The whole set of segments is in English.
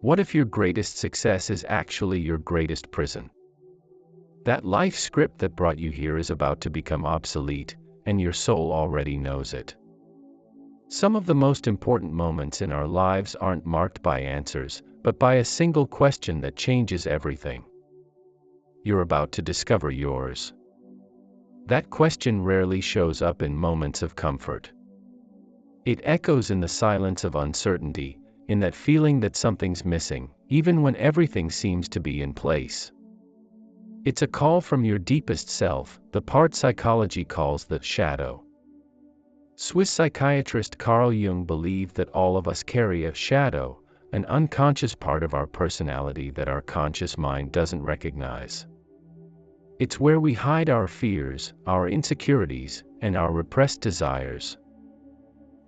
What if your greatest success is actually your greatest prison? That life script that brought you here is about to become obsolete, and your soul already knows it. Some of the most important moments in our lives aren't marked by answers, but by a single question that changes everything. You're about to discover yours. That question rarely shows up in moments of comfort. It echoes in the silence of uncertainty, in that feeling that something's missing, even when everything seems to be in place. It's a call from your deepest self, the part psychology calls the shadow. Swiss psychiatrist Carl Jung believed that all of us carry a shadow, an unconscious part of our personality that our conscious mind doesn't recognize. It's where we hide our fears, our insecurities, and our repressed desires.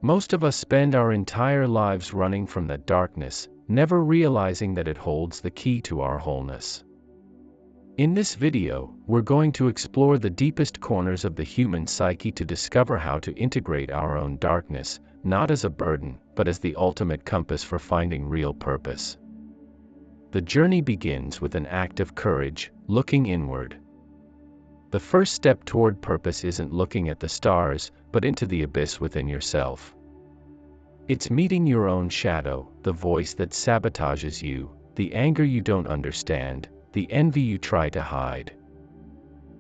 Most of us spend our entire lives running from that darkness, never realizing that it holds the key to our wholeness. In this video, we're going to explore the deepest corners of the human psyche to discover how to integrate our own darkness, not as a burden, but as the ultimate compass for finding real purpose. The journey begins with an act of courage, looking inward. The first step toward purpose isn't looking at the stars, but into the abyss within yourself. It's meeting your own shadow, the voice that sabotages you, the anger you don't understand, the envy you try to hide.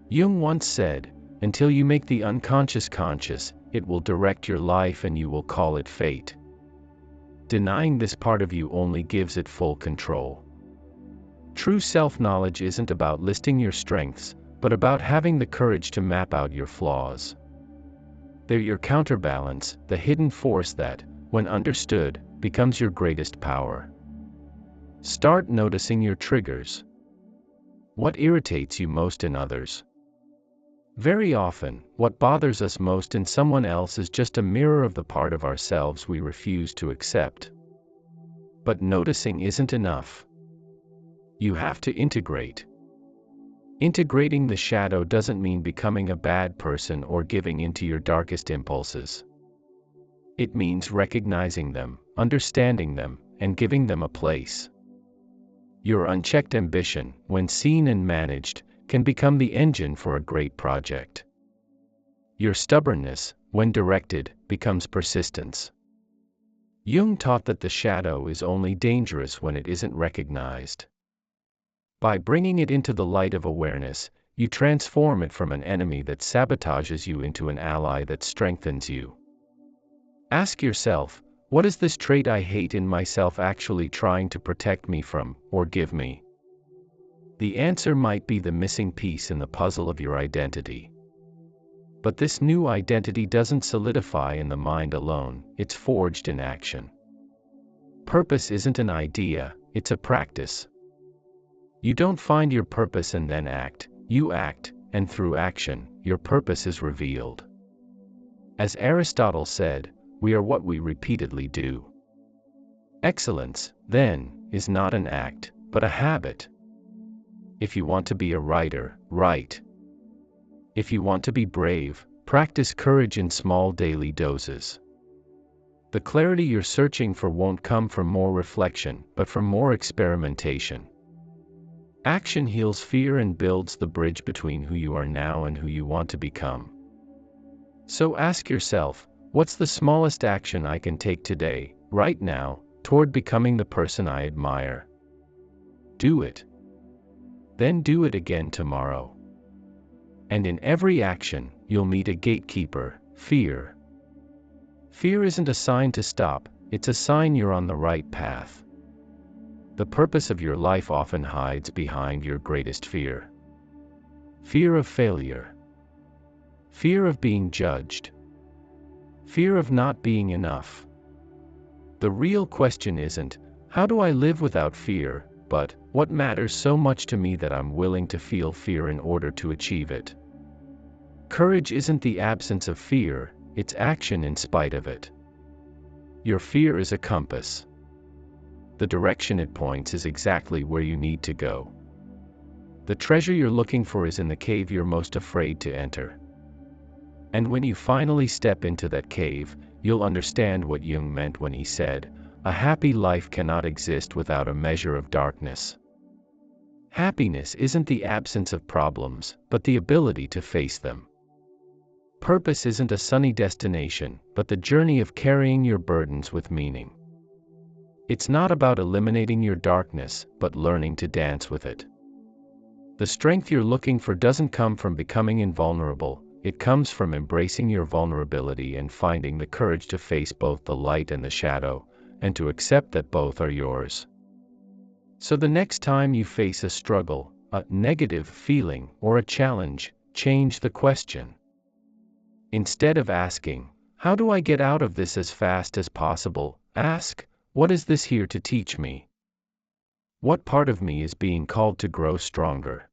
Jung once said, "Until you make the unconscious conscious, it will direct your life and you will call it fate." Denying this part of you only gives it full control. True self-knowledge isn't about listing your strengths, but about having the courage to map out your flaws. They're your counterbalance, the hidden force that, when understood, becomes your greatest power. Start noticing your triggers. What irritates you most in others? Very often, what bothers us most in someone else is just a mirror of the part of ourselves we refuse to accept. But noticing isn't enough. You have to integrate. Integrating the shadow doesn't mean becoming a bad person or giving into your darkest impulses. It means recognizing them, understanding them, and giving them a place. Your unchecked ambition, when seen and managed, can become the engine for a great project. Your stubbornness, when directed, becomes persistence. Jung taught that the shadow is only dangerous when it isn't recognized. By bringing it into the light of awareness, you transform it from an enemy that sabotages you into an ally that strengthens you. Ask yourself, what is this trait I hate in myself actually trying to protect me from, or give me? The answer might be the missing piece in the puzzle of your identity. But this new identity doesn't solidify in the mind alone, it's forged in action. Purpose isn't an idea, it's a practice. You don't find your purpose and then act, you act, and through action, your purpose is revealed. As Aristotle said, we are what we repeatedly do. Excellence, then, is not an act, but a habit. If you want to be a writer, write. If you want to be brave, practice courage in small daily doses. The clarity you're searching for won't come from more reflection, but from more experimentation. Action heals fear and builds the bridge between who you are now and who you want to become. So ask yourself, what's the smallest action I can take today, right now, toward becoming the person I admire? Do it. Then do it again tomorrow. And in every action, you'll meet a gatekeeper, fear. Fear isn't a sign to stop, it's a sign you're on the right path. The purpose of your life often hides behind your greatest fear. Fear of failure. Fear of being judged. Fear of not being enough. The real question isn't, how do I live without fear, but, what matters so much to me that I'm willing to feel fear in order to achieve it? Courage isn't the absence of fear, it's action in spite of it. Your fear is a compass. The direction it points is exactly where you need to go. The treasure you're looking for is in the cave you're most afraid to enter. And when you finally step into that cave, you'll understand what Jung meant when he said, a happy life cannot exist without a measure of darkness. Happiness isn't the absence of problems, but the ability to face them. Purpose isn't a sunny destination, but the journey of carrying your burdens with meaning. It's not about eliminating your darkness, but learning to dance with it. The strength you're looking for doesn't come from becoming invulnerable, it comes from embracing your vulnerability and finding the courage to face both the light and the shadow, and to accept that both are yours. So the next time you face a struggle, a negative feeling, or a challenge, change the question. Instead of asking, "How do I get out of this as fast as possible?" ask, "What is this here to teach me? What part of me is being called to grow stronger?"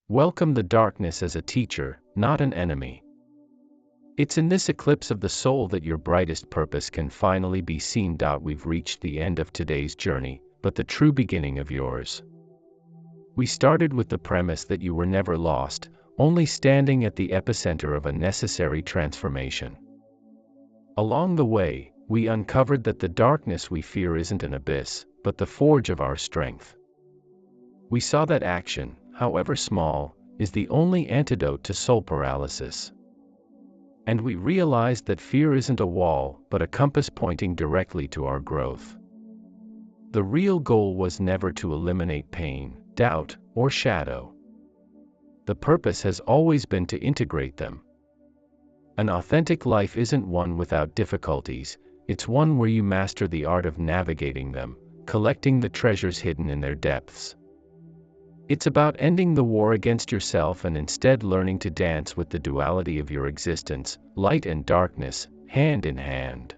Welcome the darkness as a teacher, not an enemy. It's in this eclipse of the soul that your brightest purpose can finally be seen. We've reached the end of today's journey, but the true beginning of yours. We started with the premise that you were never lost, only standing at the epicenter of a necessary transformation. Along the way, we uncovered that the darkness we fear isn't an abyss, but the forge of our strength. We saw that action, however small, is the only antidote to soul paralysis. And we realized that fear isn't a wall, but a compass pointing directly to our growth. The real goal was never to eliminate pain, doubt, or shadow. The purpose has always been to integrate them. An authentic life isn't one without difficulties, it's one where you master the art of navigating them, collecting the treasures hidden in their depths. It's about ending the war against yourself and instead learning to dance with the duality of your existence, light and darkness, hand in hand.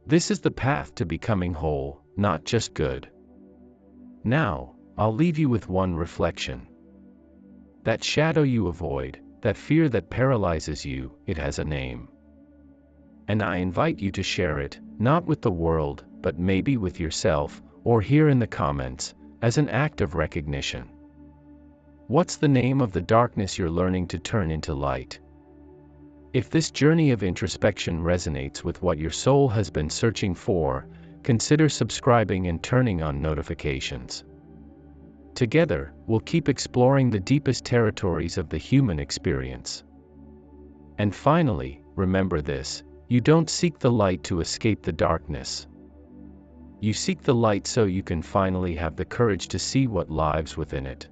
This is the path to becoming whole, not just good. Now, I'll leave you with one reflection. That shadow you avoid, that fear that paralyzes you, it has a name. And I invite you to share it, not with the world, but maybe with yourself, or here in the comments, as an act of recognition. What's the name of the darkness you're learning to turn into light? If this journey of introspection resonates with what your soul has been searching for, consider subscribing and turning on notifications. Together, we'll keep exploring the deepest territories of the human experience. And finally, remember this: you don't seek the light to escape the darkness. You seek the light so you can finally have the courage to see what lives within it.